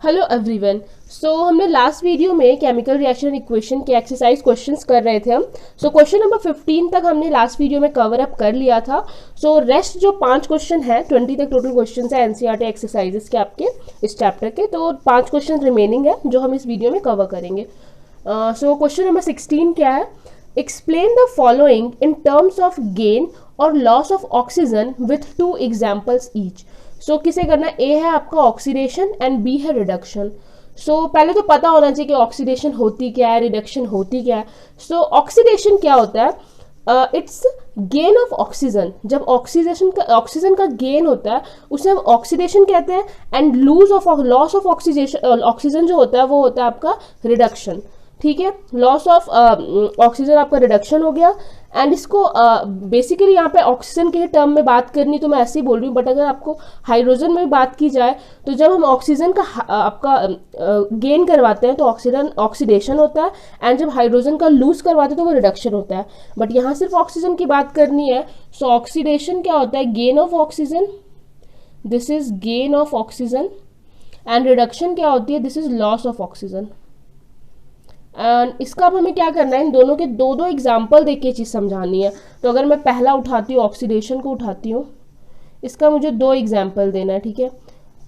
Hello everyone. हमने last video में chemical reaction equation के एक्सरसाइज क्वेश्चंस कर रहे थे हम। क्वेश्चन नंबर 15 तक हमने लास्ट वीडियो में कवर अप कर लिया था। रेस्ट जो 5 क्वेश्चन है, 20 तक टोटल क्वेश्चंस है एनसीईआरटी एक्सरसाइजेस के आपके इस चैप्टर के, तो 5 क्वेश्चन रिमेनिंग है जो हम इस वीडियो में कवर करेंगे। क्वेश्चन नंबर 16 क्या है? Explain the following in terms of gain और loss of oxygen with 2 examples each. किसे करना? ए है आपका ऑक्सीडेशन एंड बी है रिडक्शन। पहले तो पता होना चाहिए कि ऑक्सीडेशन होती क्या है, रिडक्शन होती क्या है। ऑक्सीडेशन क्या होता है? It's gain of oxygen. जब ऑक्सीजन का गेन होता है उसे हम ऑक्सीडेशन कहते हैं। एंड लॉस ऑफ ऑक्सीजन जो होता है वो होता है आपका रिडक्शन। ठीक है, लॉस ऑफ ऑक्सीजन आपका रिडक्शन हो गया। एंड इसको बेसिकली यहाँ पे ऑक्सीजन के ही टर्म में बात करनी तो मैं ऐसे ही बोल रही हूँ, बट अगर आपको हाइड्रोजन में बात की जाए तो जब हम ऑक्सीजन का आपका गेन करवाते हैं तो ऑक्सीडेशन होता है। एंड जब हाइड्रोजन का लूज करवाते हैं तो वो रिडक्शन होता है। बट यहाँ सिर्फ ऑक्सीजन की बात करनी है। ऑक्सीडेशन क्या होता है? Gain of oxygen, this is gain of oxygen. And reduction क्या होती है? This is loss of oxygen. And इसका अब हमें क्या करना है? इन दोनों के दो दो एग्जाम्पल देख के चीज़ समझानी है। तो अगर मैं पहला उठाती हूँ, ऑक्सीडेशन को उठाती हूँ, इसका मुझे 2 एग्जाम्पल देना है। ठीक है,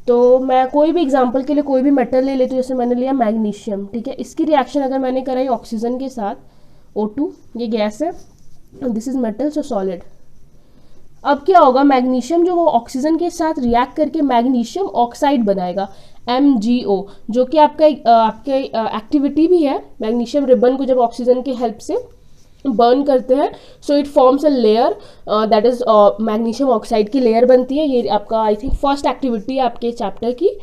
तो मैं कोई भी एग्जाम्पल के लिए कोई भी मेटल ले लेती हूँ। जैसे मैंने लिया मैग्नीशियम। ठीक है, इसकी रिएक्शन अगर मैंने कराई ऑक्सीजन के साथ, O2 ये गैस है, दिस इज मेटल, सॉलिड। अब क्या होगा? मैग्नीशियम जो वो ऑक्सीजन के साथ रिएक्ट करके मैग्नीशियम ऑक्साइड बनाएगा, MgO, जो कि आपका आपके एक्टिविटी भी है। मैग्नीशियम रिबन को जब ऑक्सीजन के हेल्प से बर्न करते हैं it forms a layer, that is magnesium oxide की लेयर बनती है। ये आपका आई थिंक फर्स्ट एक्टिविटी है आपके चैप्टर की।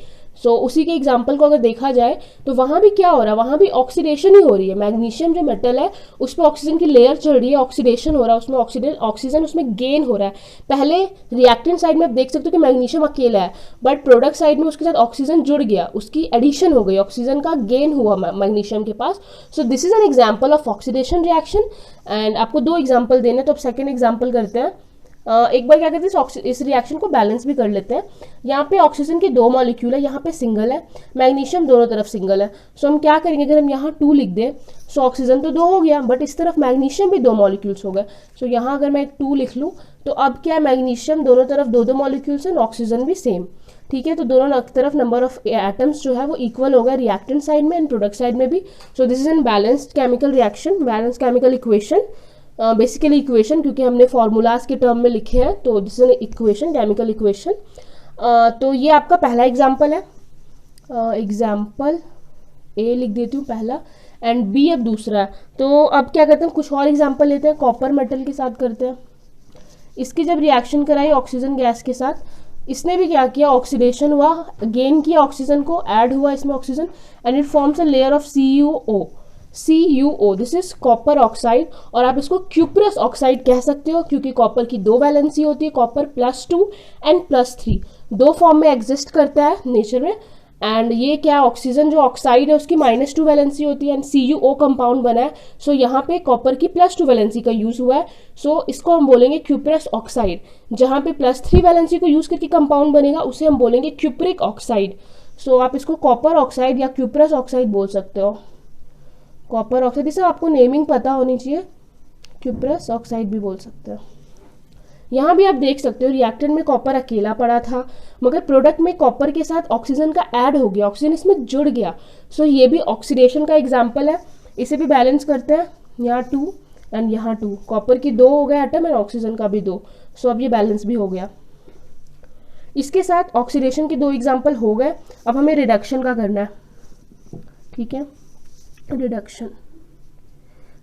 उसी के एग्जाम्पल को अगर देखा जाए तो वहाँ भी क्या हो रहा है? वहाँ भी ऑक्सीडेशन ही हो रही है। मैग्नीशियम जो मेटल है उस पर ऑक्सीजन की लेयर चढ़ रही है, ऑक्सीडेशन हो रहा है उसमें, ऑक्सीजन उसमें गेन हो रहा है। पहले रिएक्टेंट साइड में आप देख सकते हो कि मैग्नीशियम अकेला है, बट प्रोडक्ट साइड में उसके साथ ऑक्सीजन जुड़ गया, उसकी एडिशन हो गई, ऑक्सीजन का गेन हुआ मैग्नीशियम के पास। This is an example of oxidation reaction. And आपको 2 एग्जाम्पल देने, तो अब सेकेंड एग्जाम्पल करते हैं। एक बार क्या करते हैं, इस रिएक्शन को बैलेंस भी कर लेते हैं। यहाँ पे ऑक्सीजन के 2 मॉलिक्यूल है, यहाँ पे सिंगल है, मैग्नीशियम दोनों तरफ सिंगल है। हम क्या करेंगे? अगर हम यहाँ 2 लिख दें, ऑक्सीजन तो 2 हो गया, बट इस तरफ मैग्नीशियम भी 2 मॉलिक्यूल्स हो गए। यहाँ अगर मैं 2 लिख लूँ तो अब क्या है? मैग्नीशियम दोनों तरफ 2-2 मॉलिक्यूल्स है, ऑक्सीजन भी सेम। ठीक है, तो दोनों तरफ नंबर ऑफ एटम्स जो है वो इक्वल होगा रिएक्टेंट साइड में एंड प्रोडक्ट साइड में भी। This is N balanced chemical reaction, balance chemical equation. Basically equation, क्योंकि हमने फॉर्मूलाज के टर्म में लिखे हैं, तो this is an equation, chemical equation. तो ये आपका पहला एग्जाम्पल है। एग्जाम्पल ए लिख देती हूँ पहला, एंड बी अब दूसरा है। तो अब क्या करते हैं? कुछ और एग्जाम्पल लेते हैं, कॉपर मेटल के साथ करते हैं। इसकी जब रिएक्शन कराई ऑक्सीजन गैस के साथ, इसने भी क्या किया? ऑक्सीडेशन हुआ, गेन किया ऑक्सीजन को, ऐड हुआ इसमें oxygen, and it forms a layer of CuO, this is copper oxide. और आप इसको क्यूप्रस ऑक्साइड कह सकते हो, क्योंकि कॉपर की 2 वैलेंसी होती है, कॉपर +2 एंड +3, 2 फॉर्म में एग्जिस्ट करता है नेचर में। एंड ये क्या? ऑक्सीजन जो ऑक्साइड है उसकी -2 वैलेंसी होती है, एंड CuO कंपाउंड बना है। यहाँ पे कॉपर की +2 वैलेंसी का यूज हुआ है। इसको हम बोलेंगे क्यूप्रस ऑक्साइड। जहाँ पे +3 वैलेंसी को यूज करके कंपाउंड बनेगा उसे हम बोलेंगे क्यूप्रिक ऑक्साइड। आप इसको कॉपर ऑक्साइड या क्यूप्रस ऑक्साइड बोल सकते हो। कॉपर ऑक्साइड, इसे आपको नेमिंग पता होनी चाहिए, क्यूप्रस ऑक्साइड भी बोल सकते हो। यहाँ भी आप देख सकते हो रिएक्टेंट में कॉपर अकेला पड़ा था, मगर प्रोडक्ट में कॉपर के साथ ऑक्सीजन का ऐड हो गया, ऑक्सीजन इसमें जुड़ गया। ये भी ऑक्सीडेशन का एग्जाम्पल है। इसे भी बैलेंस करते हैं, यहाँ 2 एंड यहाँ 2, कॉपर की 2 हो गए एटम एंड ऑक्सीजन का भी 2। अब ये बैलेंस भी हो गया। इसके साथ ऑक्सीडेशन के 2 एग्जाम्पल हो गए। अब हमें रिडक्शन का करना है। ठीक है,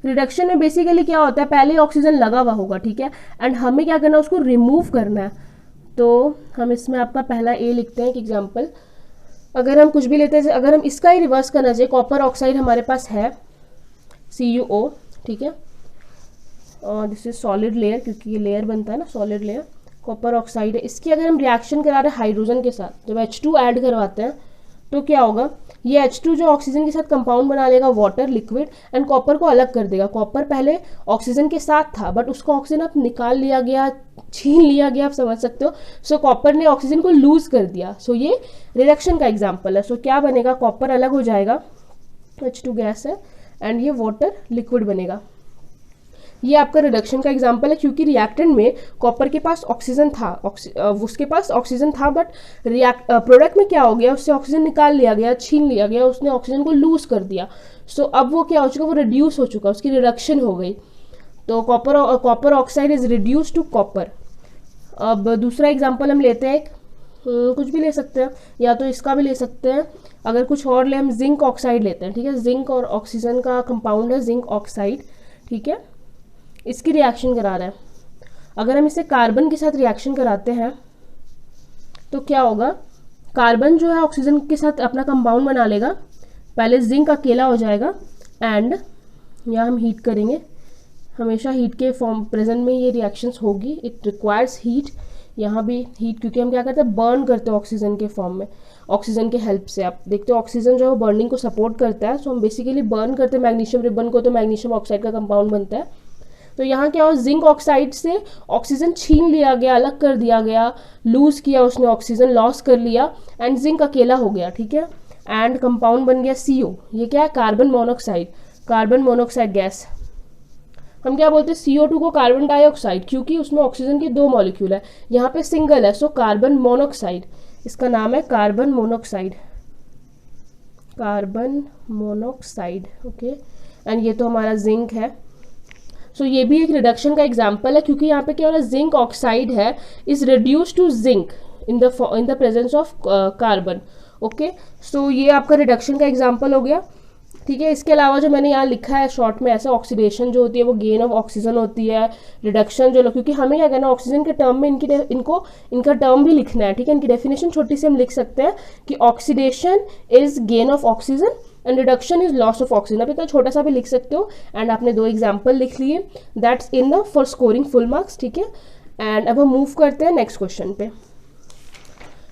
रिडक्शन में बेसिकली क्या होता है? पहले ऑक्सीजन लगा हुआ होगा, ठीक है, एंड हमें क्या करना है? उसको रिमूव करना है। तो हम इसमें आपका पहला ए लिखते हैं एक एग्जांपल। अगर हम कुछ भी लेते हैं, अगर हम इसका ही रिवर्स करना चाहिए, कॉपर ऑक्साइड हमारे पास है CuO, ठीक है, और दिस इज सॉलिड लेयर, क्योंकि ये लेयर बनता है ना, सॉलिड लेयर, कॉपर ऑक्साइड है। इसकी अगर हम रिएक्शन करा रहे हैं हाइड्रोजन के साथ, जब H2 ऐड करवाते हैं तो क्या होगा, ये H2 जो ऑक्सीजन के साथ कंपाउंड बना लेगा वाटर लिक्विड, एंड कॉपर को अलग कर देगा। कॉपर पहले ऑक्सीजन के साथ था बट उसका ऑक्सीजन अब निकाल लिया गया, छीन लिया गया, आप समझ सकते हो। सो कॉपर ने ऑक्सीजन को लूज कर दिया। सो ये रिडक्शन का एग्जाम्पल है। सो क्या बनेगा, कॉपर अलग हो जाएगा, H2 गैस है, एंड ये वाटर लिक्विड बनेगा। ये आपका रिडक्शन का एग्जाम्पल है, क्योंकि रिएक्टेंट में कॉपर के पास ऑक्सीजन था, उसके पास ऑक्सीजन था, बट प्रोडक्ट में क्या हो गया, उससे ऑक्सीजन निकाल लिया गया, छीन लिया गया, उसने ऑक्सीजन को लूज कर दिया। सो अब वो क्या हो चुका, वो रिड्यूस हो चुका, उसकी रिडक्शन हो गई। तो copper oxide is reduce to copper. अब दूसरा एग्जाम्पल हम लेते हैं, कुछ भी ले सकते हैं, या तो इसका भी ले सकते हैं, अगर कुछ और ले हम जिंक ऑक्साइड लेते हैं, ठीक है। जिंक और ऑक्सीजन का कंपाउंड है जिंक ऑक्साइड, ठीक है। इसकी रिएक्शन करा रहा है। अगर हम इसे कार्बन के साथ रिएक्शन कराते हैं तो क्या होगा, कार्बन जो है ऑक्सीजन के साथ अपना कंपाउंड बना लेगा, पहले जिंक अकेला हो जाएगा, एंड यहाँ हम हीट करेंगे। हमेशा हीट के फॉर्म प्रेजेंट में ये रिएक्शंस होगी, इट रिक्वायर्स हीट। यहाँ भी हीट, क्योंकि हम क्या करते हैं, बर्न करते हैं ऑक्सीजन के फॉर्म में, ऑक्सीजन के हेल्प से। आप देखते हो ऑक्सीजन जो है वो बर्निंग को सपोर्ट करता है। सो हम बेसिकली बर्न करते हैं मैग्नीशियम रिबन को, तो मैग्नीशियम ऑक्साइड का कंपाउंड बनता है। तो यहाँ क्या हो, जिंक ऑक्साइड से ऑक्सीजन छीन लिया गया, अलग कर दिया गया, लूज किया उसने, ऑक्सीजन लॉस कर लिया, एंड जिंक अकेला हो गया, ठीक है। एंड कंपाउंड बन गया CO। ये क्या है, कार्बन मोनोऑक्साइड गैस। हम क्या बोलते हैं, CO2 को कार्बन डाइऑक्साइड, क्योंकि उसमें ऑक्सीजन के 2 मॉलिक्यूल है, यहाँ पे सिंगल है, सो कार्बन मोनोऑक्साइड। इसका नाम है कार्बन मोनोऑक्साइड, ओके। एंड ये तो हमारा जिंक है। सो ये भी एक रिडक्शन का एग्जाम्पल है, क्योंकि यहाँ पे क्या हो रहा है, जिंक ऑक्साइड है is reduce to zinc in the presence of carbon, okay. So ये आपका रिडक्शन का एग्जाम्पल हो गया, ठीक है। इसके अलावा जो मैंने यहाँ लिखा है शॉर्ट में, ऐसे ऑक्सीडेशन जो होती है वो गेन ऑफ ऑक्सीजन होती है, रिडक्शन जो, क्योंकि हमें क्या करना है, ऑक्सीजन के टर्म में इनका टर्म भी लिखना है, ठीक है। इनकी डेफिनेशन छोटी सी हम लिख सकते हैं कि oxidation is gain of oxygen and reduction is loss of oxygen. आप इतना छोटा सा भी लिख सकते हो। एंड आपने 2 एग्जाम्पल लिख लिए, that's enough for scoring full marks, ठीक है। एंड अब हम मूव करते हैं नेक्स्ट क्वेश्चन पे।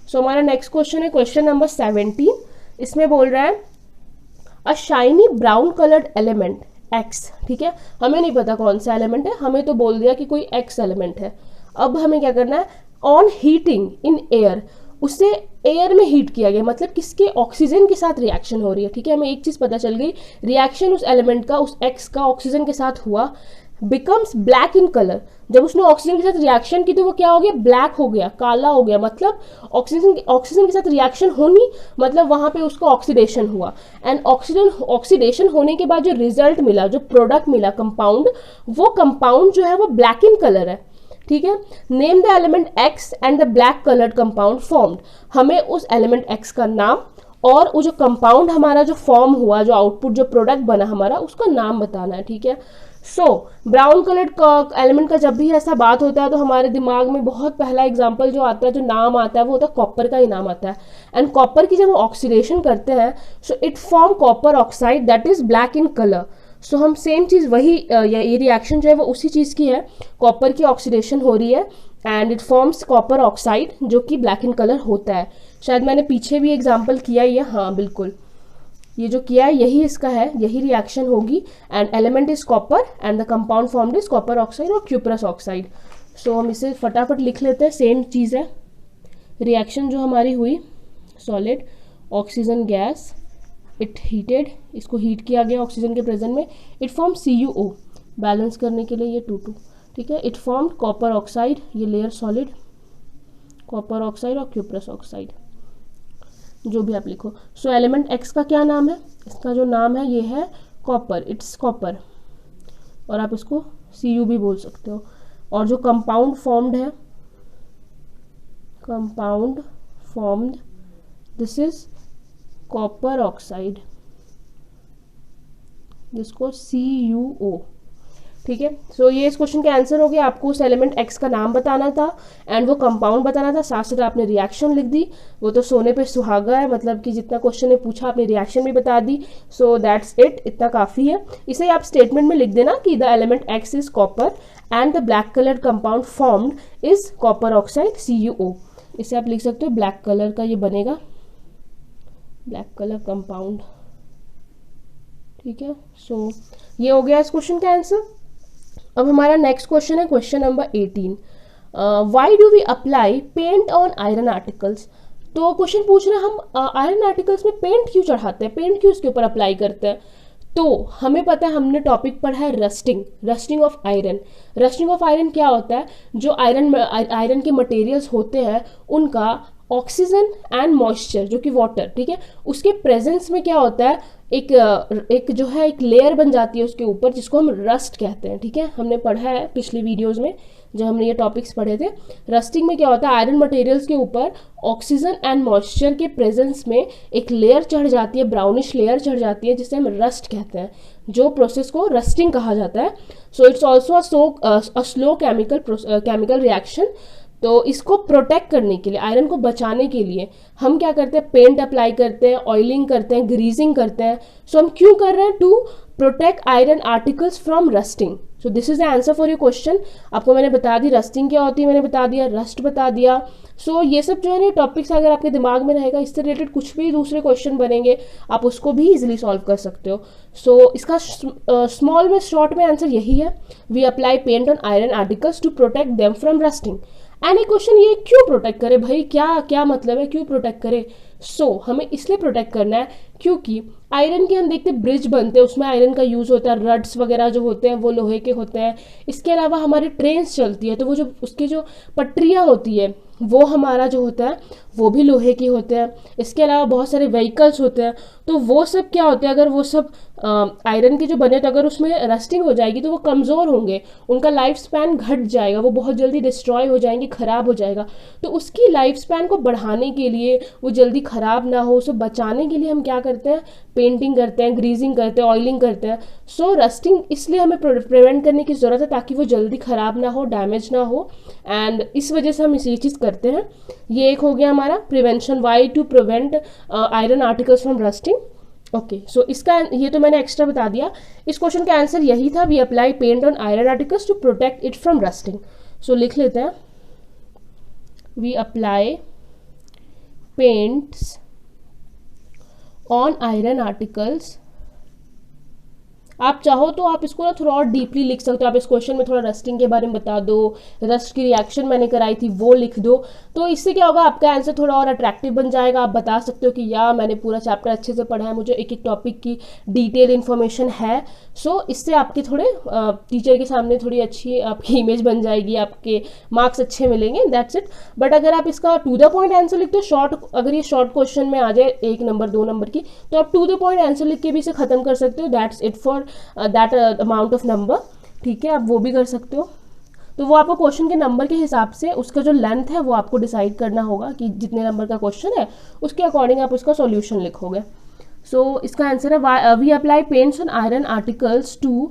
सो हमारा नेक्स्ट क्वेश्चन है क्वेश्चन नंबर 17। इसमें बोल रहा है अ shiny brown coloured element X, ठीक है। हमें नहीं पता कौन सा एलिमेंट है, हमें तो बोल दिया कि कोई X एलिमेंट है। अब हमें क्या करना है, ऑन हीटिंग इन एयर, उससे एयर में हीट किया गया, मतलब किसके, ऑक्सीजन के साथ रिएक्शन हो रही है, ठीक है। हमें एक चीज पता चल गई, रिएक्शन उस एलिमेंट का, उस X का ऑक्सीजन के साथ हुआ, बिकम्स ब्लैक इन कलर। जब उसने ऑक्सीजन के साथ रिएक्शन की तो वो क्या हो गया, ब्लैक हो गया, काला हो गया, मतलब ऑक्सीजन के साथ रिएक्शन होनी, मतलब वहां पे उसको ऑक्सीडेशन हुआ। एंड ऑक्सीडेशन होने के बाद जो रिजल्ट मिला, जो प्रोडक्ट मिला, कंपाउंड, वो कंपाउंड जो है वो ब्लैक इन कलर है, ठीक है। Name the element X and the black coloured compound formed. हमें उस एलिमेंट X का नाम और वो जो कंपाउंड हमारा जो फॉर्म हुआ, जो आउटपुट, जो प्रोडक्ट बना हमारा, उसका नाम बताना है, ठीक है। सो ब्राउन कलर्ड एलिमेंट का जब भी ऐसा बात होता है तो हमारे दिमाग में बहुत पहला एग्जांपल जो आता है, जो नाम आता है, वो होता है कॉपर का ही नाम आता है। एंड कॉपर की जब हम ऑक्सीडेशन करते हैं, so it form copper oxide that is black in colour. So हम सेम चीज़ वही, ये रिएक्शन जो है वो उसी चीज़ की है, कॉपर की ऑक्सीडेशन हो रही है and it forms copper oxide जो कि ब्लैक इन कलर होता है। शायद मैंने पीछे भी एग्जांपल किया ही है, हाँ बिल्कुल, ये जो किया है यही इसका है, यही रिएक्शन होगी। And element is copper and the compound formed is copper oxide और क्यूप्रस ऑक्साइड। सो हम इसे फटाफट लिख लेते हैं, सेम चीज़ है। रिएक्शन जो हमारी हुई, solid oxygen gas, it heated, इसको हीट किया गया ऑक्सीजन के प्रेजेंट में, इट फॉर्म CuO, बैलेंस करने के लिए ये 2-2, ठीक है। इट फॉर्म कॉपर ऑक्साइड, ये लेयर सॉलिड, कॉपर ऑक्साइड और क्यूप्रस ऑक्साइड, जो भी आप लिखो। सो एलिमेंट X का क्या नाम है, इसका जो नाम है ये है कॉपर, इट्स कॉपर, और आप इसको Cu भी बोल सकते हो। और जो कंपाउंड फॉर्म्ड है, compound formed, this is copper oxide, जिसको CuO, ठीक है। सो ये इस क्वेश्चन का आंसर हो गया। आपको उस एलिमेंट X का नाम बताना था एंड वो कंपाउंड बताना था, साथ साथ आपने रिएक्शन लिख दी। वो तो सोने पे सुहागा है, मतलब कि जितना क्वेश्चन ने पूछा आपने रिएक्शन भी बता दी। सो दैट्स इट, इतना काफ़ी है। इसे आप स्टेटमेंट में लिख देना कि the element X is copper and the black colour compound formed is copper oxide CuO। इसे आप लिख सकते हो, ब्लैक कलर का ये बनेगा, ब्लैक कलर कंपाउंड, ठीक है। सो ये हो गया इस क्वेश्चन का आंसर। अब हमारा नेक्स्ट क्वेश्चन है question number 18। Why do we apply paint on iron articles. तो क्वेश्चन पूछ रहे हैं हम आयरन आर्टिकल्स में पेंट क्यों चढ़ाते हैं, पेंट क्यों इसके ऊपर अप्लाई करते हैं। तो हमें पता है, हमने टॉपिक पढ़ा है rusting, rusting of iron. Rusting of iron क्या होता है, जो आयरन के मटेरियल्स होते हैं उनका ऑक्सीजन एंड मॉइस्चर जो कि वाटर, ठीक है, उसके प्रेजेंस में क्या होता है, एक जो है एक लेयर बन जाती है उसके ऊपर जिसको हम रस्ट कहते हैं, ठीक है। हमने पढ़ा है पिछले वीडियोस में जब हमने ये टॉपिक्स पढ़े थे। रस्टिंग में क्या होता है, आयरन मटेरियल्स के ऊपर ऑक्सीजन एंड मॉइस्चर के प्रेजेंस में एक लेयर चढ़ जाती है, ब्राउनिश लेयर चढ़ जाती है, जिसे हम रस्ट कहते हैं, जो प्रोसेस को रस्टिंग कहा जाता है। So it's also a slow chemical reaction. तो इसको प्रोटेक्ट करने के लिए, आयरन को बचाने के लिए हम क्या करते हैं, पेंट अप्लाई करते हैं, ऑयलिंग करते हैं, ग्रीजिंग करते हैं। सो हम क्यों कर रहे हैं, to protect iron articles from rusting. So this is the answer for your question. आपको मैंने बता दी रस्टिंग क्या होती है, मैंने बता दिया, रस्ट बता दिया। सो ये सब जो है ना टॉपिक्स अगर आपके दिमाग में रहेगा, इससे रिलेटेड कुछ भी दूसरे क्वेश्चन बनेंगे आप उसको भी इजिली सॉल्व कर सकते हो। सो इसका स्मॉल में शॉर्ट में आंसर यही है, we apply paint on iron articles to protect them from rusting. And एक क्वेश्चन ये क्यों प्रोटेक्ट करे भाई, क्या क्या मतलब है, क्यों प्रोटेक्ट करे। सो हमें इसलिए प्रोटेक्ट करना है क्योंकि आयरन के हम देखते हैं ब्रिज बनते हैं, उसमें आयरन का यूज़ होता है, रड्स वगैरह जो होते हैं वो लोहे के होते हैं। इसके अलावा हमारी ट्रेन्स चलती है तो वो जो उसकी जो पटरियाँ होती है वो हमारा जो होता है वो भी लोहे की होते हैं। इसके अलावा बहुत सारे व्हीकल्स होते हैं, तो वो सब क्या होते हैं, अगर वो सब आयरन के जो बने तो अगर उसमें रस्टिंग हो जाएगी तो वो कमज़ोर होंगे, उनका लाइफ स्पैन घट जाएगा, वो बहुत जल्दी डिस्ट्रॉय हो जाएंगे, ख़राब हो जाएगा। तो उसकी लाइफ स्पैन को बढ़ाने के लिए, वो जल्दी ख़राब ना हो, उसे बचाने के लिए हम क्या करते हैं, पेंटिंग करते हैं, ग्रीजिंग करते हैं, ऑयलिंग करते हैं। सो रस्टिंग इसलिए हमें प्रिवेंट करने की ज़रूरत है ताकि वो जल्दी ख़राब ना हो, डैमेज ना हो, एंड इस वजह से हम ये चीज़ करते हैं। ये एक हो गया हमारा prevention, why to prevent iron articles from rusting. Okay, so इसका ये तो मैंने एक्स्ट्रा बता दिया। इस क्वेश्चन का आंसर यही था, we apply paint on iron articles to protect it from rusting. So लिख लेते हैं, we apply paints on iron articles. आप चाहो तो आप इसको ना थोड़ा और डीपली लिख सकते हो, आप इस क्वेश्चन में थोड़ा रस्टिंग के बारे में बता दो, रस्ट की रिएक्शन मैंने कराई थी वो लिख दो। तो इससे क्या होगा, आपका आंसर थोड़ा और अट्रैक्टिव बन जाएगा। आप बता सकते हो कि या मैंने पूरा चैप्टर अच्छे से पढ़ा है, मुझे एक एक टॉपिक की डिटेल इन्फॉर्मेशन है। सो इससे आपके थोड़े टीचर के सामने थोड़ी अच्छी आपकी इमेज बन जाएगी, आपके मार्क्स अच्छे मिलेंगे, दैट्स इट। बट अगर आप इसका टू द पॉइंट आंसर लिखते हो, शॉर्ट, अगर ये शॉर्ट क्वेश्चन में आ जाए 1 नंबर 2 नंबर की, तो आप टू द पॉइंट आंसर लिख के भी इसे खत्म कर सकते हो, that's it for that amount of number, ठीक है, आप वो भी कर सकते हो। तो वो आपको क्वेश्चन के नंबर के हिसाब से उसका जो लेंथ है वो आपको डिसाइड करना होगा कि जितने नंबर का क्वेश्चन है उसके अकॉर्डिंग आप उसका सॉल्यूशन लिखोगे। सो इसका आंसर है we apply paints on iron articles to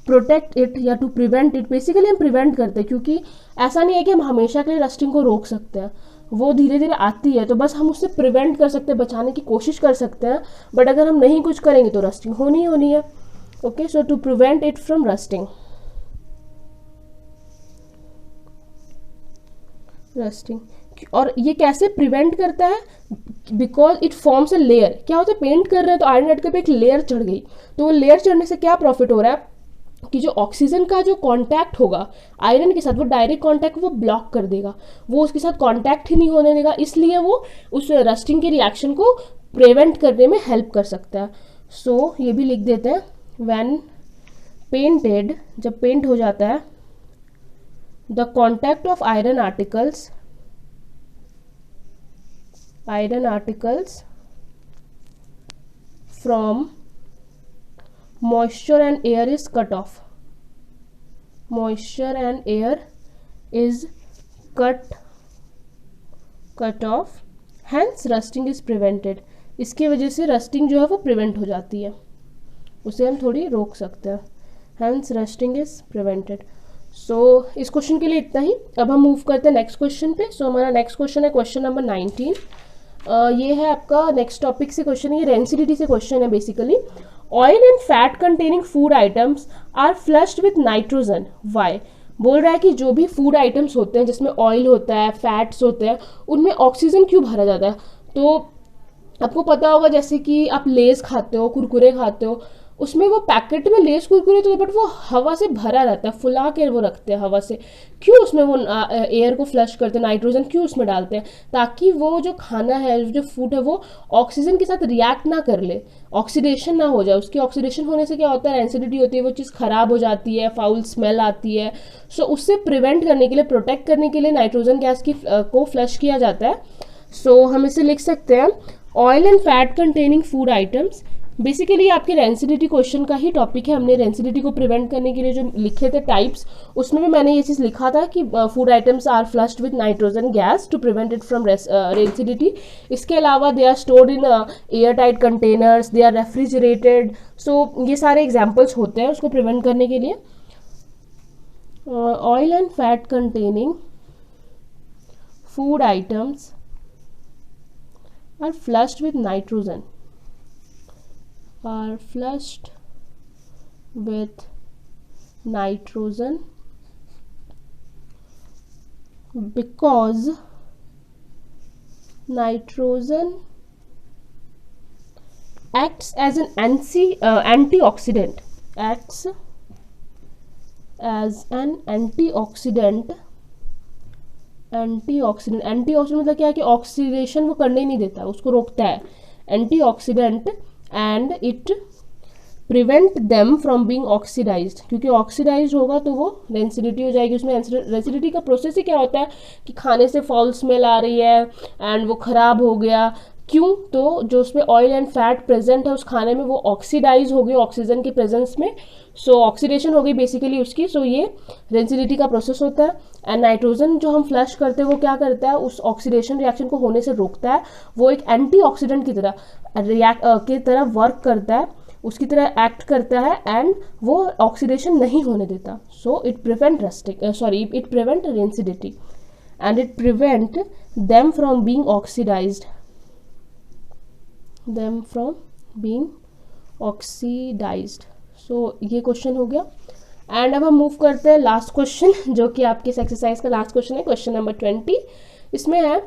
protect it या टू प्रिवेंट इट। बेसिकली हम प्रिवेंट करते हैं क्योंकि ऐसा नहीं है कि हम हमेशा के लिए रस्टिंग को रोक सकते हैं, वो धीरे धीरे आती है, तो बस हम उससे प्रिवेंट कर सकते हैं, बचाने की कोशिश कर सकते हैं। बट अगर हम नहीं कुछ करेंगे तो रस्टिंग होनी ही होनी है। Okay, so to prevent it from rusting, और ये कैसे प्रिवेंट करता है, because it forms a layer. क्या होता है, पेंट कर रहे हैं तो आयरन आर्टिकल पे एक लेयर चढ़ गई, तो वो लेयर चढ़ने से क्या प्रॉफिट हो रहा है कि जो ऑक्सीजन का जो कांटेक्ट होगा आयरन के साथ, वो डायरेक्ट कांटेक्ट वो ब्लॉक कर देगा, वो उसके साथ कांटेक्ट ही नहीं होने देगा, इसलिए वो उस रस्टिंग के रिएक्शन को प्रिवेंट करने में हेल्प कर सकता है। सो ये भी लिख देते हैं, व्हेन पेंटेड, जब पेंट हो जाता है, the contact of iron articles from moisture and air is cut off, moisture and air is cut off, hence rusting is prevented। इसकी वजह से रस्टिंग जो है वो प्रिवेंट हो जाती है, उसे हम थोड़ी रोक सकते हैं, hence rusting is prevented। सो इस क्वेश्चन के लिए इतना ही। अब हम मूव करते हैं नेक्स्ट क्वेश्चन पे। सो हमारा नेक्स्ट क्वेश्चन है क्वेश्चन नंबर 19। ये है आपका नेक्स्ट टॉपिक से क्वेश्चन, ये रेंसिडिटी से क्वेश्चन है basically. Oil and fat containing food items are flushed with nitrogen, why. बोल रहा है कि जो भी फूड आइटम्स होते हैं जिसमें ऑयल होता है, फैट्स होते हैं, उनमें ऑक्सीजन क्यों भरा जाता है। तो आपको पता होगा जैसे कि आप लेस खाते हो, कुरकुरे खाते हो, उसमें वो पैकेट में लेस कुरकुरे तो, बट वो हवा से भरा रहता है, फुला के वो रखते हैं हवा से। क्यों उसमें वो एयर को फ्लश करते हैं, नाइट्रोजन क्यों उसमें डालते हैं? ताकि वो जो खाना है, जो फूड है, वो ऑक्सीजन के साथ रिएक्ट ना कर ले, ऑक्सीडेशन ना हो जाए। उसकी ऑक्सीडेशन होने से क्या होता है, एसिडिटी होती है, वो चीज़ खराब हो जाती है, फाउल स्मेल आती है। सो उससे प्रिवेंट करने के लिए, प्रोटेक्ट करने के लिए नाइट्रोजन गैस की को फ्लश किया जाता है। सो हम इसे लिख सकते हैं, oil and fat containing food items. Basically आपके रेंसिडिटी क्वेश्चन का ही टॉपिक है। हमने रेंसिडिटी को प्रिवेंट करने के लिए जो लिखे थे टाइप्स, उसमें भी मैंने ये चीज़ लिखा था कि food items are flushed with nitrogen gas to prevent it from rancidity. इसके अलावा they are stored in air tight containers, they are refrigerated. So ये सारे एग्जाम्पल्स होते हैं उसको प्रिवेंट करने के लिए। Oil and fat containing food items are flushed with nitrogen, are flushed with nitrogen because nitrogen acts as an antioxidant, acts as an antioxidant मतलब क्या है कि ऑक्सीडेशन वो करने ही नहीं देता, उसको रोकता है, antioxidant. And it prevent them from being oxidized, क्योंकि ऑक्सीडाइज होगा तो वो रेंसिडिटी हो जाएगी। उसमें रेंसिडिटी का प्रोसेस ही क्या होता है कि खाने से फॉल स्मेल आ रही है एंड वो खराब हो गया। क्यों? तो जो उसमें ऑयल एंड फैट प्रेजेंट है उस खाने में, वो ऑक्सीडाइज हो गई ऑक्सीजन के प्रेजेंस में। सो ऑक्सीडेशन हो गई बेसिकली उसकी। सो ये रेंसिडिटी का प्रोसेस होता है। एंड नाइट्रोजन जो हम फ्लश करते हैं वो क्या करता है, उस ऑक्सीडेशन रिएक्शन को होने से रोकता है। वो एक एंटीऑक्सीडेंट की तरह वर्क करता है, उसकी तरह एक्ट करता है, एंड वो ऑक्सीडेशन नहीं होने देता। So it prevent it prevent rancidity and it prevent them from being oxidized, them from being oxidized। So ये क्वेश्चन हो गया। एंड अब हम मूव करते हैं लास्ट क्वेश्चन, जो कि आपके इस एक्सरसाइज का लास्ट क्वेश्चन है, क्वेश्चन नंबर 20। इसमें है,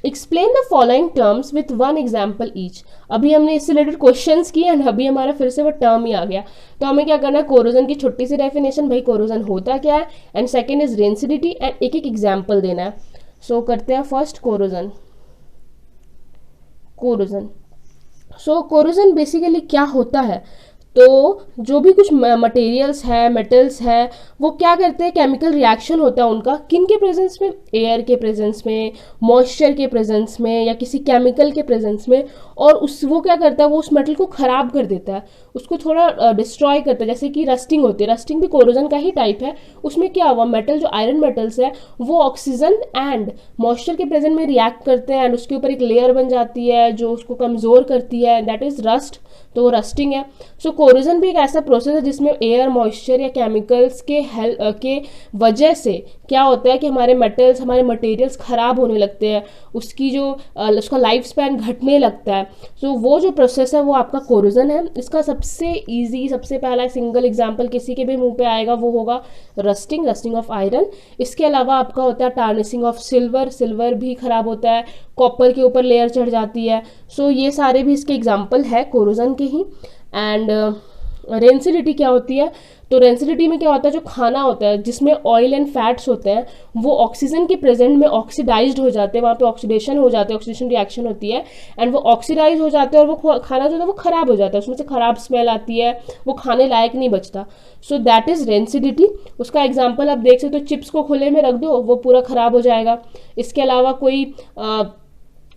explain the following terms with one example each. अभी हमने इससे रिलेटेड क्वेश्चन किए एंड अभी हमारा फिर से वो टर्म ही आ गया। तो हमें क्या करना है, कोरोजन की छोटी सी डेफिनेशन, भाई कोरोजन होता क्या है, and second is rancidity, and एक एक एग्जाम्पल देना है। सो करते हैं फर्स्ट कोरोजन। सो कोरोजन बेसिकली क्या होता है, तो जो भी कुछ मटेरियल्स है, मेटल्स है, वो क्या करते हैं, केमिकल रिएक्शन होता है उनका, किन के प्रेजेंस में, एयर के प्रेजेंस में, मॉइस्चर के प्रेजेंस में, या किसी केमिकल के प्रेजेंस में। और वो क्या करता है, वो उस मेटल को खराब कर देता है, उसको थोड़ा डिस्ट्रॉय करता है। जैसे कि रस्टिंग होती है, रस्टिंग भी कोरोजन का ही टाइप है। उसमें क्या हुआ, मेटल जो आयरन मेटल्स है वो ऑक्सीजन एंड मॉइस्चर के प्रेजेंस में रिएक्ट करते हैं एंड उसके ऊपर एक लेयर बन जाती है जो उसको कमजोर करती है, दैट इज रस्ट। तो वो रस्टिंग है। सो कोरोजन भी एक ऐसा प्रोसेस है जिसमें एयर, मॉइस्चर या केमिकल्स के वजह से क्या होता है कि हमारे मेटल्स, हमारे मटेरियल्स खराब होने लगते हैं, उसका लाइफ स्पैन घटने लगता है। सो वो जो प्रोसेस है वो आपका कोरोजन है। इसका सबसे ईजी, सबसे पहला सिंगल एग्जाम्पल किसी के भी मुंह पे आएगा वो होगा रस्टिंग ऑफ आयरन। इसके अलावा आपका होता है टार्निशिंग ऑफ सिल्वर भी खराब होता है, कॉपर के ऊपर लेयर चढ़ जाती है। सो ये सारे भी इसके एग्जाम्पल है कोरोजन के ही। एंड रेंसिडिटी क्या होती है, तो रेंसिडिटी में क्या होता है, जो खाना होता है जिसमें ऑयल एंड फैट्स होते हैं वो ऑक्सीजन के प्रेजेंट में ऑक्सीडाइज्ड हो जाते हैं, वहाँ पे ऑक्सीडेशन हो जाते हैं, ऑक्सीडेशन रिएक्शन होती है एंड वो ऑक्सीडाइज हो जाते हैं और वो खाना जो है वो खराब हो जाता है, उसमें से खराब स्मेल आती है, वो खाने लायक नहीं बचता। So that is rancidity. उसका एग्जाम्पल आप देख सकते हो, चिप्स को खुले में रख दो वो पूरा खराब हो जाएगा। इसके अलावा कोई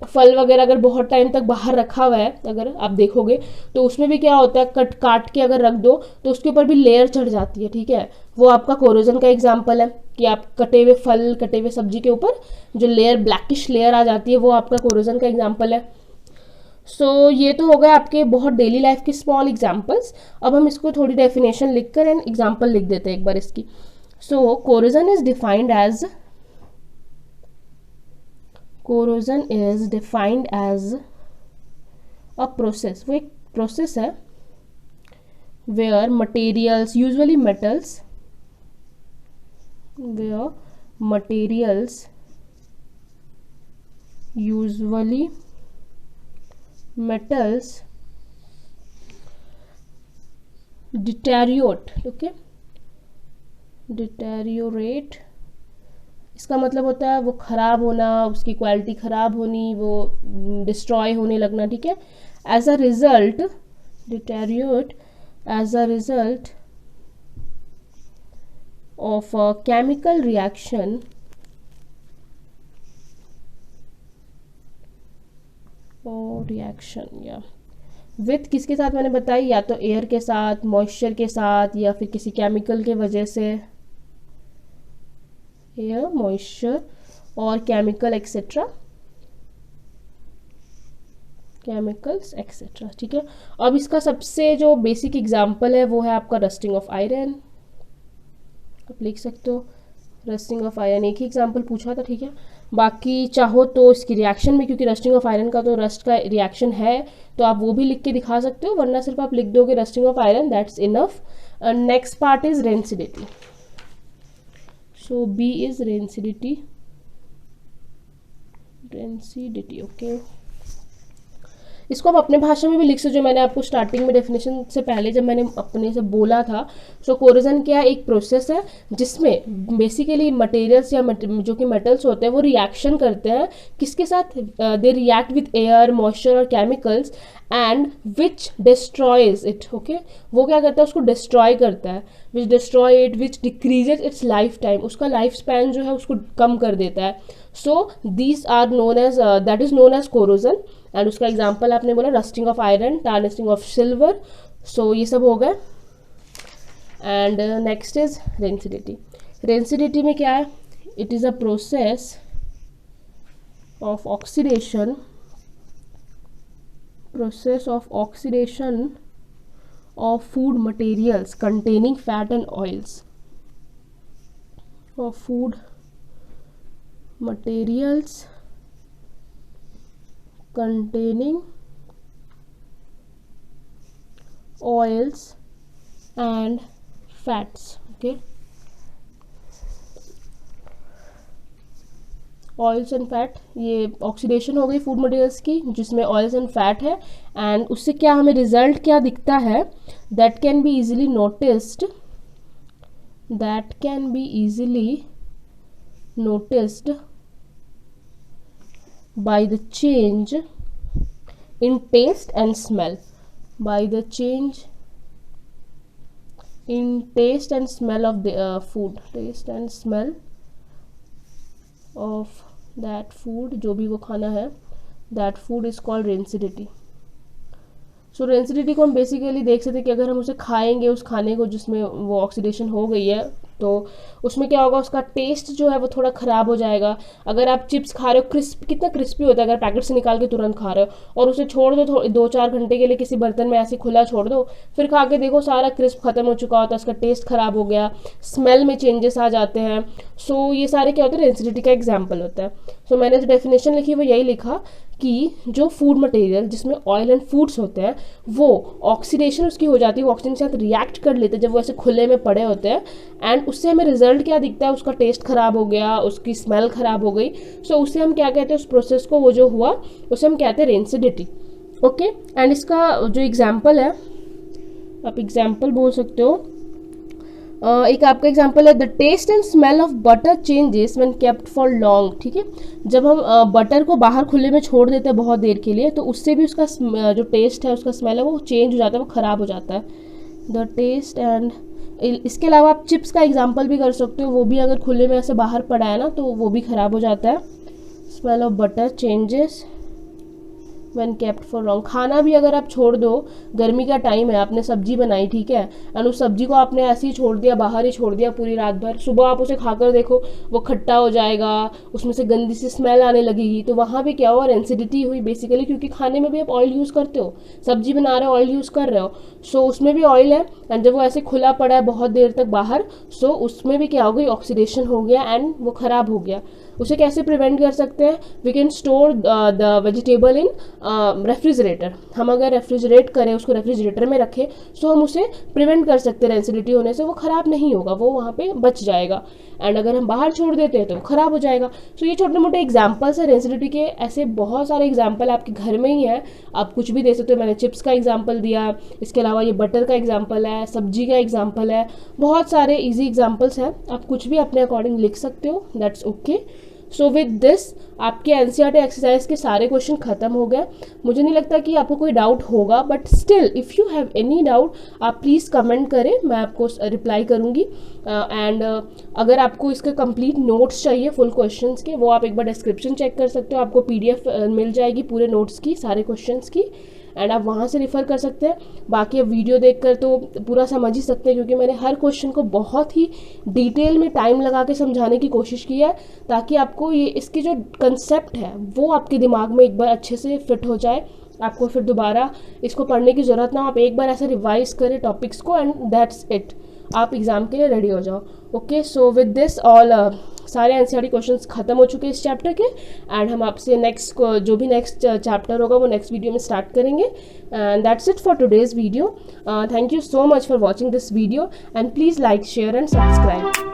फल वगैरह अगर बहुत टाइम तक बाहर रखा हुआ है, अगर आप देखोगे तो उसमें भी क्या होता है, काट के अगर रख दो तो उसके ऊपर भी लेयर चढ़ जाती है, ठीक है। वो आपका कोरोजन का एग्जाम्पल है कि आप कटे हुए फल, कटे हुए सब्जी के ऊपर जो लेयर, ब्लैकिश लेयर आ जाती है, वो आपका कोरोजन का एग्जाम्पल है। सो ये तो हो गया आपके बहुत डेली लाइफ के स्मॉल एग्जाम्पल्स। अब हम इसको थोड़ी डेफिनेशन लिखकर एंड एग्जाम्पल लिख देते हैं एक बार इसकी। So corrosion is defined as corrosion is defined as a process, वो एक प्रोसेस है where materials, usually metals, where materials, usually metals deteriorate, okay, deteriorate इसका मतलब होता है वो ख़राब होना, उसकी क्वालिटी ख़राब होनी, वो डिस्ट्रॉय होने लगना, ठीक है। As a result, deteriorate as a result of a chemical reaction और रिएक्शन या विथ किसके साथ मैंने बताई, या तो एयर के साथ, मॉइस्चर के साथ, या फिर किसी केमिकल के वजह से, एयर, मॉइस्चर और केमिकल एक्सेट्रा, केमिकल्स एक्सेट्रा, ठीक है। अब इसका सबसे जो बेसिक एग्जांपल है वो है आपका रस्टिंग ऑफ आयरन। आप लिख सकते हो रस्टिंग ऑफ आयरन, एक ही एग्जांपल पूछा था, ठीक है। बाकी चाहो तो इसकी रिएक्शन में, क्योंकि रस्टिंग ऑफ आयरन का तो रस्ट का रिएक्शन है, तो आप वो भी लिख के दिखा सकते हो, वरना सिर्फ आप लिख दोगे rusting of iron, that's enough. Next part is rancidity. So B is rancidity, rancidity, okay. इसको आप अपने भाषा में भी लिख सकते, जो मैंने आपको स्टार्टिंग में डेफिनेशन से पहले जब मैंने अपने से बोला था। सो कोरोजन क्या एक प्रोसेस है जिसमें बेसिकली मटेरियल्स या जो कि मेटल्स होते हैं वो रिएक्शन करते हैं, किसके साथ, they react with air, moisture और chemicals and which destroys it, okay. वो क्या करता है, उसको डिस्ट्रॉय करता है, which destroy it, which decreases its life time, उसका लाइफ स्पैन जो है उसको कम कर देता है। So these are known as, that is known as corrosion. And उसका एग्जाम्पल आपने बोला rusting of iron, tarnishing of silver, so ये सब हो गए। And next is rancidity. Rancidity में क्या है, it is a process of oxidation, process of oxidation of food materials containing fat and oils, of food materials containing oils and fats, okay। Oils and fat, ये oxidation हो गई food materials की जिसमें oils and fat है, and उससे क्या हमें result क्या दिखता है, that can be easily noticed, that can be easily noticed by the change in taste and smell, by the change in taste and smell of the food, taste and smell of that food, जो भी वो खाना है, that food is called rancidity. So rancidity को हम basically देख सकते हैं कि अगर हम उसे खाएंगे, उस खाने को जिसमें वो ऑक्सीडेशन हो गई है, तो उसमें क्या होगा, उसका टेस्ट जो है वो थोड़ा ख़राब हो जाएगा। अगर आप चिप्स खा रहे हो, क्रिस्प कितना क्रिस्पी होता है अगर पैकेट से निकाल के तुरंत खा रहे हो, और उसे छोड़ दो 2-4 घंटे के लिए किसी बर्तन में ऐसे खुला छोड़ दो, फिर खा के देखो सारा क्रिस्प खत्म हो चुका होता है, उसका टेस्ट ख़राब हो गया, स्मेल में चेंजेस आ जाते हैं। सो ये सारे क्या होते हैं, रेंसिडिटी का एग्जाम्पल होता है। सो मैंने जो डेफिनेशन लिखी वो यही लिखा कि जो फूड मटेरियल जिसमें ऑयल एंड फूड्स होते हैं वो ऑक्सीडेशन उसकी हो जाती है, वो ऑक्सीजन के साथ रिएक्ट कर लेते हैं जब वो ऐसे खुले में पड़े होते हैं, एंड उससे हमें रिजल्ट क्या दिखता है, उसका टेस्ट खराब हो गया, उसकी स्मेल खराब हो गई। सो उससे हम क्या कहते हैं, उस प्रोसेस को वो जो हुआ उसे हम कहते हैं रेंसिडिटी, ओके। एंड इसका जो एग्जाम्पल है, आप एग्जाम्पल बोल सकते हो, एक आपका एग्जांपल है, the taste and smell of butter changes when kept for long, ठीक है। जब हम बटर को बाहर खुले में छोड़ देते हैं बहुत देर के लिए, तो उससे भी उसका जो टेस्ट है, उसका स्मेल है, वो चेंज हो जाता है, वो ख़राब हो जाता है। द टेस्ट एंड, इसके अलावा आप चिप्स का एग्जांपल भी कर सकते हो, वो भी अगर खुले में ऐसे बाहर पड़ा है ना तो वो भी ख़राब हो जाता है। Smell of butter changes when kept for long, खाना भी अगर आप छोड़ दो, गर्मी का टाइम है, आपने सब्जी बनाई, ठीक है, एंड उस सब्जी को आपने ऐसे ही छोड़ दिया, बाहर ही छोड़ दिया पूरी रात भर, सुबह आप उसे खाकर देखो वो खट्टा हो जाएगा, उसमें से गंदी सी स्मेल आने लगेगी, तो वहाँ भी क्या हुआ, रेंसिडिटी हुई बेसिकली, क्योंकि खाने में भी आप ऑयल यूज़ करते हो, सब्जी बना रहे हो ऑयल यूज़ कर रहे हो, सो उसमें भी ऑयल है, एंड जब वो ऐसे खुला पड़ा है बहुत देर तक बाहर, सो उसमें भी क्या हो गई, ऑक्सीडेशन हो गया एंड वो ख़राब हो गया। उसे कैसे प्रिवेंट कर सकते हैं? We can store the vegetable in refrigerator. हम अगर रेफ्रिजरेट करें, उसको रेफ्रिजरेटर में रखें, सो हम उसे प्रिवेंट कर सकते हैं रेंसिडिटी होने से। वो ख़राब नहीं होगा, वो वहाँ पे बच जाएगा। एंड अगर हम बाहर छोड़ देते हैं तो वो ख़राब हो जाएगा। सो ये छोटे मोटे एग्जाम्पल्स है रेंसिडिटी के। ऐसे बहुत सारे एग्जाम्पल आपके घर में ही है, आप कुछ भी दे सकते हो। मैंने चिप्स का एग्जाम्पल दिया, इसके अलावा ये बटर का एग्जाम्पल है, सब्जी का एग्जाम्पल है, बहुत सारे ईजी एग्जाम्पल्स हैं। आप कुछ भी अपने अकॉर्डिंग लिख सकते हो, that's okay. So with this आपके एनसीईआरटी एक्सरसाइज के सारे क्वेश्चन खत्म हो गए। मुझे नहीं लगता कि आपको कोई डाउट होगा, but still if you have any doubt आप प्लीज़ कमेंट करें, मैं आपको रिप्लाई करूँगी। एंड अगर आपको इसके कंप्लीट नोट्स चाहिए फुल क्वेश्चंस के, वो आप एक बार डिस्क्रिप्शन चेक कर सकते हो, आपको पीडीएफ मिल जाएगी पूरे नोट्स की, सारे क्वेश्चंस की, एंड आप वहाँ से रिफ़र कर सकते हैं। बाकी अब वीडियो देखकर तो पूरा समझ ही सकते हैं, क्योंकि मैंने हर क्वेश्चन को बहुत ही डिटेल में टाइम लगा के समझाने की कोशिश की है, ताकि आपको ये इसकी जो कंसेप्ट है वो आपके दिमाग में एक बार अच्छे से फिट हो जाए, आपको फिर दोबारा इसको पढ़ने की ज़रूरत ना हो। आप एक बार ऐसे रिवाइज करें टॉपिक्स को एंड दैट्स इट, आप एग्ज़ाम के लिए रेडी हो जाओ। Okay, so with this all सारे एनसीईआरटी क्वेश्चंस खत्म हो चुके हैं इस चैप्टर के, एंड हम आपसे नेक्स्ट जो भी नेक्स्ट चैप्टर होगा वो नेक्स्ट वीडियो में स्टार्ट करेंगे। And that's it for today's video. Thank you so much for watching this video, and please like, share and subscribe.